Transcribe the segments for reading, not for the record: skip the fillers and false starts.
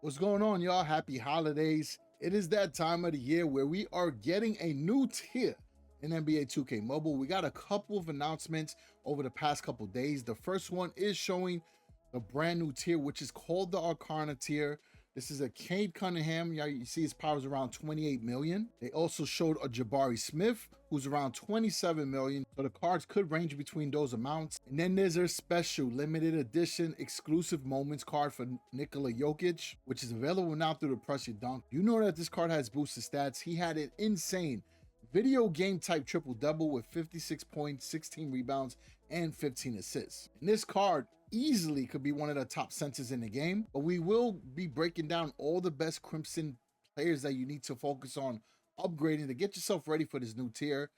What's going on, y'all? Happy holidays. It is that time of the year where we are getting a new tier in NBA 2K Mobile. We got a couple of announcements over the past couple days. The first one is showing the brand new tier, which is called the Arcana tier. This is a Cade Cunningham. You see his power is around 28 million. They also showed a Jabari Smith, who's around 27 million. So the cards could range between those amounts. And then there's a special limited edition exclusive moments card for Nikola Jokic, which is available now through the Press Your Dunk. You know that this card has boosted stats. He had an insane video game type triple double with 56 points, 16 rebounds, and 15 assists. And this card easily could be one of the top centers in the game, but we will be breaking down all the best Crimson players that you need to focus on upgrading to get yourself ready for this new tier.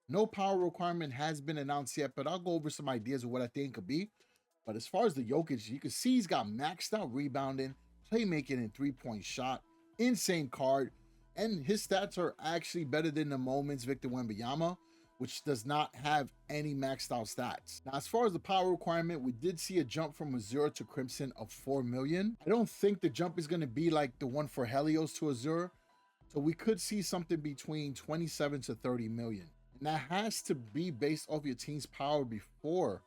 No power requirement has been announced yet, but I'll go over some ideas of what I think it could be. But as far as the Jokic, you can see he's got maxed out rebounding, playmaking, and three-point shot. Insane card. And his stats are actually better than the Moments Victor Wembanyama, which does not have any maxed out stats. Now, as far as the power requirement, we did see a jump from Azure to Crimson of 4 million. I don't think the jump is going to be like the one for Helios to Azure. So we could see something between 27 to 30 million. And that has to be based off your team's power before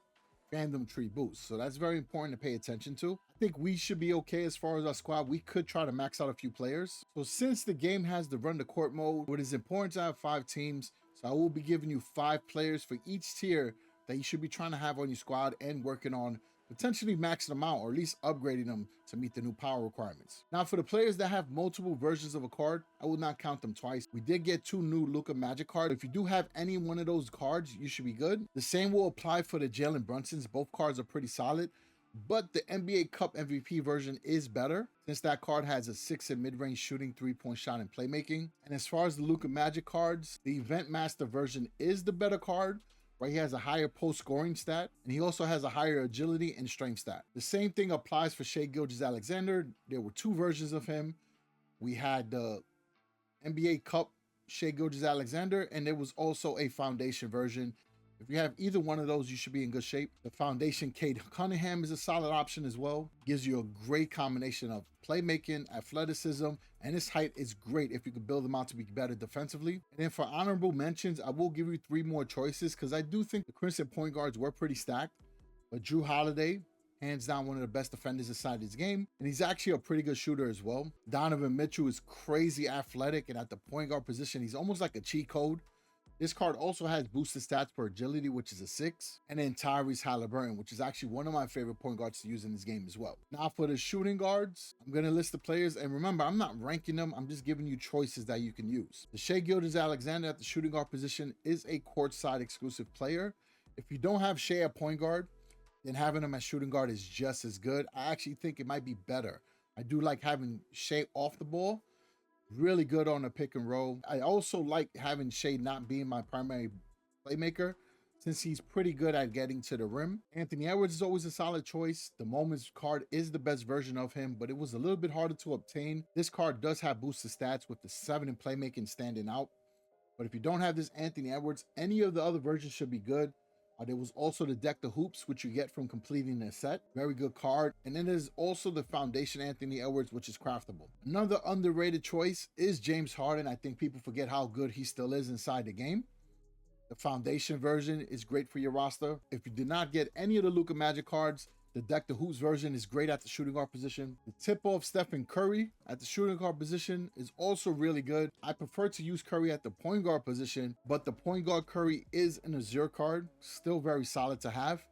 Fandom Tree boost. So that's very important to pay attention to. I think we should be okay as far as our squad. We could try to max out a few players. So since the game has the run the court mode, it is important to have 5 teams. So I will be giving you 5 players for each tier that you should be trying to have on your squad and working on potentially maxing them out or at least upgrading them to meet the new power requirements. Now, for the players that have multiple versions of a card, I will not count them twice. We did get 2 new Luka Magic cards. If you do have any one of those cards, you should be good. The same will apply for the Jalen Brunsons. Both cards are pretty solid, but the NBA Cup MVP version is better since that card has a 6 in mid-range shooting, 3-point shot, and playmaking. And as far as the Luka Magic cards, the Event Master version is the better card, right? He has a higher post scoring stat, and he also has a higher agility and strength stat. The same thing applies for Shai Gilgeous-Alexander. There were 2 versions of him. We had the NBA Cup Shai Gilgeous-Alexander, and there was also a Foundation version. If you have either one of those, you should be in good shape. The Foundation Cade Cunningham is a solid option as well. Gives you a great combination of playmaking, athleticism, and his height is great if you could build him out to be better defensively. And then for honorable mentions, I will give you 3 more choices because I do think the Crimson point guards were pretty stacked. But Drew Holiday, hands down one of the best defenders inside this game. And he's actually a pretty good shooter as well. Donovan Mitchell is crazy athletic, and at the point guard position, he's almost like a cheat code. This card also has boosted stats for agility, which is a 6. And then Tyrese Halliburton, which is actually one of my favorite point guards to use in this game as well. Now for the shooting guards, I'm going to list the players. And remember, I'm not ranking them. I'm just giving you choices that you can use. The Shai Gilgeous-Alexander at the shooting guard position is a courtside exclusive player. If you don't have Shai at point guard, then having him at shooting guard is just as good. I actually think it might be better. I do like having Shai off the ball. Really good on the pick and roll. I also like having Shai not being my primary playmaker since he's pretty good at getting to the rim. Anthony Edwards is always a solid choice. The Moments card is the best version of him, but it was a little bit harder to obtain. This card does have boosted stats with the 7 in playmaking standing out. But if you don't have this Anthony Edwards, any of the other versions should be good. There was also the Deck the Hoops, which you get from completing the set. Very good card. And then there's also the Foundation Anthony Edwards, which is craftable. Another underrated choice is James Harden. I think people forget how good he still is inside the game. The Foundation version is great for your roster. If you did not get any of the Luka Magic cards, the Deck the Hoops version is great at the shooting guard position. The tip-off Stephen Curry at the shooting guard position is also really good. I prefer to use Curry at the point guard position, but the point guard Curry is an Azure card, still very solid to have.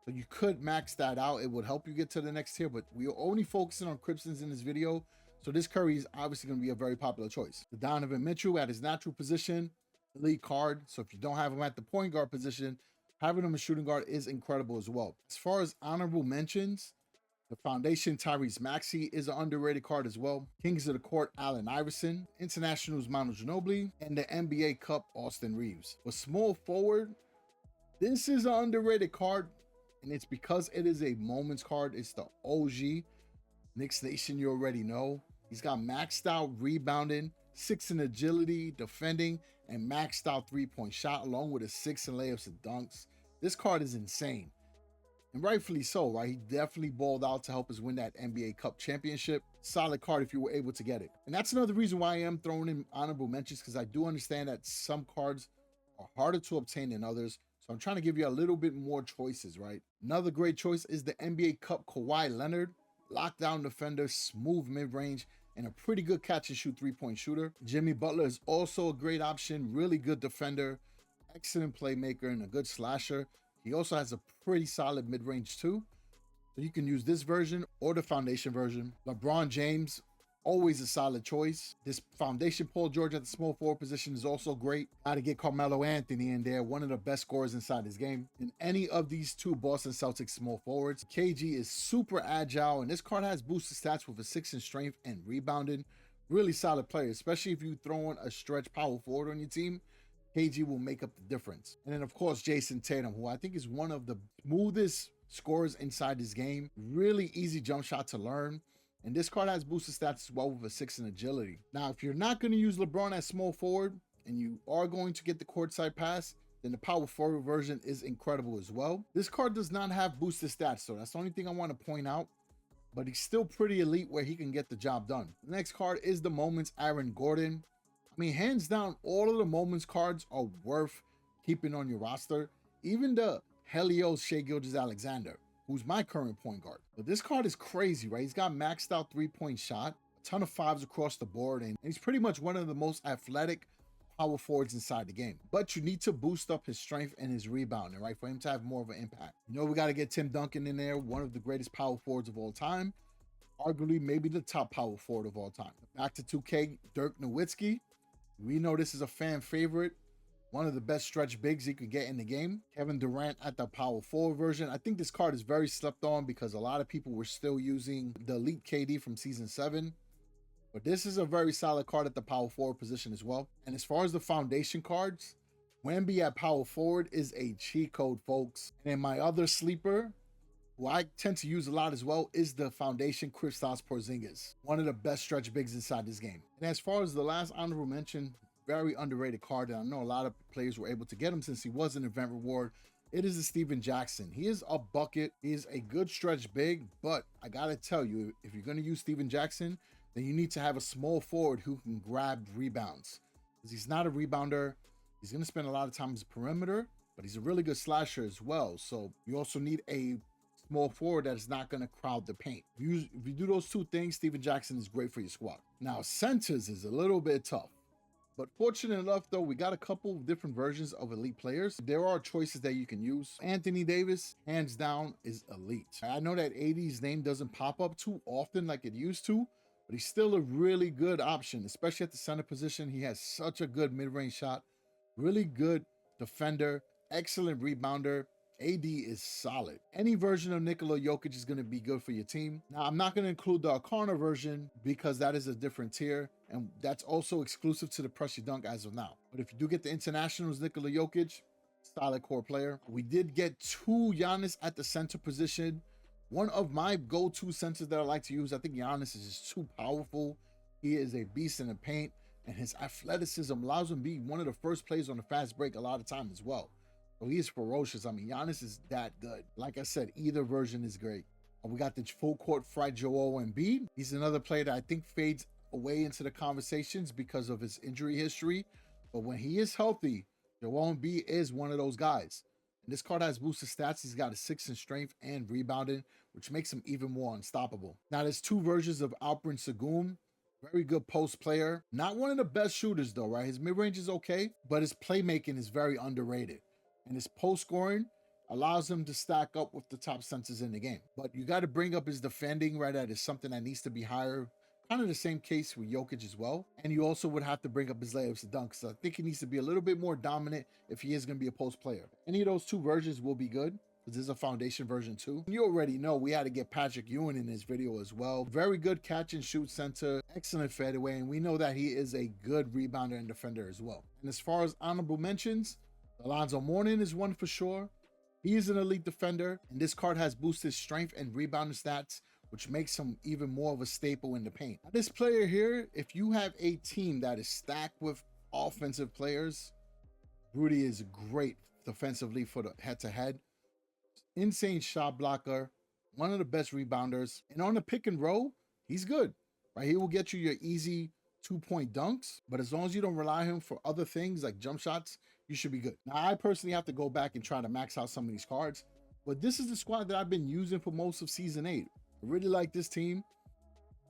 So you could max that out. It would help you get to the next tier, but we are only focusing on Crimsons in this video. So this Curry is obviously going to be a very popular choice. The Donovan Mitchell at his natural position, elite card. So if you don't have him at the point guard position, having him a shooting guard is incredible as well. As far as honorable mentions, the Foundation Tyrese Maxey is an underrated card as well. Kings of the Court Allen Iverson, Internationals Manu Ginobili, and the NBA Cup Austin Reeves. For small forward, this is an underrated card, and it's because it is a Moments card. It's the OG. Knicks Nation, you already know. He's got maxed out rebounding, 6 in agility, defending, and maxed out 3-point shot, along with a 6 in layups and dunks. This card is insane. And rightfully so, right? He definitely balled out to help us win that NBA Cup championship. solid card if you were able to get it. And that's another reason why I am throwing in honorable mentions, because I do understand that some cards are harder to obtain than others. So I'm trying to give you a little bit more choices, right? Another great choice is the NBA Cup Kawhi Leonard. Lockdown defender, smooth mid-range, and a pretty good catch and shoot three-point shooter. Jimmy Butler is also a great option, really good defender, excellent playmaker, and a good slasher. He also has a pretty solid mid-range too. So you can use this version or the foundation version. LeBron James, always a solid choice. This foundation Paul George at the small forward position is also great. Got to get Carmelo Anthony in there, one of the best scorers inside his game. In any of these two Boston Celtics small forwards, KG is super agile, and this card has boosted stats with a 6 in strength and rebounding. Really solid player, especially if you throw in a stretch power forward on your team. KG will make up the difference. And then, of course, Jason Tatum, who I think is one of the smoothest scorers inside this game. Really easy jump shot to learn. And this card has boosted stats as well with a 6 in agility. Now, if you're not going to use LeBron as small forward and you are going to get the courtside pass, then the power forward version is incredible as well. This card does not have boosted stats, so that's the only thing I want to point out. But he's still pretty elite where he can get the job done. The next card is the Moments Aaron Gordon. I mean, hands down, all of the Moments cards are worth keeping on your roster. Even the Helios Shai Gilgeous-Alexander, who's my current point guard. But this card is crazy, right? He's got maxed out three-point shot, a ton of fives across the board, and he's pretty much one of the most athletic power forwards inside the game. But you need to boost up his strength and his rebounding, right? For him to have more of an impact. You know, we got to get Tim Duncan in there, one of the greatest power forwards of all time. Arguably, maybe the top power forward of all time. Back to 2K, Dirk Nowitzki. We know this is a fan favorite. One of the best stretch bigs you could get in the game. Kevin Durant at the power forward version. I think this card is very slept on because a lot of people were still using the Elite KD from Season 7. But this is a very solid card at the power forward position as well. And as far as the foundation cards, Wemby at power forward is a cheat code, folks. And my other sleeper, who I tend to use a lot as well, is the foundation Kristaps Porzingis. One of the best stretch bigs inside this game. And as far as the last honorable mention, very underrated card, and I know a lot of players were able to get him since he was an event reward. It is the Steven Jackson. He is a bucket. He is a good stretch big, but I gotta tell you, if you're gonna use Steven Jackson, then you need to have a small forward who can grab rebounds. Because he's not a rebounder. He's gonna spend a lot of time as a perimeter, but he's a really good slasher as well. So you also need a small forward that is not gonna crowd the paint. If you do those two things, Steven Jackson is great for your squad. Now, centers is a little bit tough. But fortunate enough, though, we got a couple of different versions of elite players. There are choices that you can use. Anthony Davis, hands down, is elite. I know that AD's name doesn't pop up too often like it used to, but he's still a really good option, especially at the center position. He has such a good mid-range shot, really good defender, excellent rebounder. AD is solid. Any version of Nikola Jokic is going to be good for your team. Now, I'm not going to include the Arcana version because that is a different tier, and that's also exclusive to the Press Your Dunk as of now. But if you do get the Internationals Nikola Jokic, solid core player. We did get 2 Giannis at the center position. One of my go-to centers that I like to use. I think Giannis is just too powerful. He is a beast in the paint, and his athleticism allows him to be one of the first players on the fast break a lot of time as well. So he is ferocious. I mean, Giannis is that good. Like I said, either version is great. We got the full court fright Joel Embiid. He's another player that I think fades away into the conversations because of his injury history. But when he is healthy, Joel Embiid is one of those guys. And this card has boosted stats. He's got a 6 in strength and rebounding, which makes him even more unstoppable. Now, there's 2 versions of Alperen Sengun. Very good post player. Not one of the best shooters, though, right? His mid-range is okay, but his playmaking is very underrated. And his post scoring allows him to stack up with the top centers in the game. But you got to bring up his defending, right? That is something that needs to be higher. Kind of the same case with Jokic as well. And you also would have to bring up his layups and dunks. So I think he needs to be a little bit more dominant if he is going to be a post player. Any of those 2 versions will be good, because there's a foundation version too. You already know we had to get Patrick Ewing in this video as well. Very good catch and shoot center, excellent fadeaway, and we know that he is a good rebounder and defender as well. And as far as honorable mentions, Alonzo Mourning is one for sure. He is an elite defender, and this card has boosted strength and rebounding stats, which makes him even more of a staple in the paint. Now, this player here, if you have a team that is stacked with offensive players, Rudy is great defensively for the head-to-head. Insane shot blocker, one of the best rebounders, and on the pick and roll, he's good. right? He will get you your easy 2-point dunks, but as long as you don't rely on him for other things like jump shots, you should be good. Now, I personally have to go back and try to max out some of these cards, but this is the squad that I've been using for most of Season 8. I really like this team.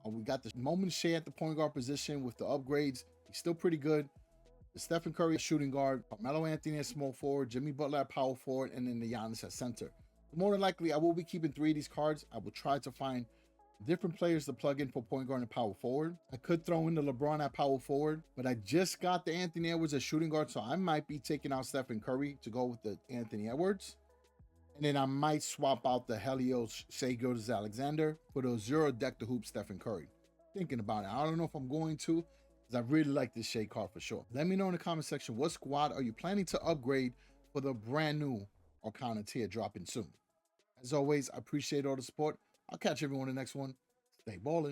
We got the Moment Shea at the point guard position with the upgrades. He's still pretty good. The Stephen Curry at shooting guard, Carmelo Anthony at small forward, Jimmy Butler at power forward, and then the Giannis at center. More than likely, I will be keeping 3 of these cards. I will try to find different players to plug in for point guard and power forward. I could throw in the LeBron at power forward, but I just got the Anthony Edwards at shooting guard, so I might be taking out Stephen Curry to go with the Anthony Edwards. And then I might swap out the Helios Shai Gilgeous-Alexander for the zero deck to hoop Stephen Curry. Thinking about it. I don't know if I'm going to, because I really like this Shai card for sure. Let me know in the comment section, what squad are you planning to upgrade for the brand new Arcana tier dropping soon? As always, I appreciate all the support. I'll catch everyone in the next one. Stay ballin'.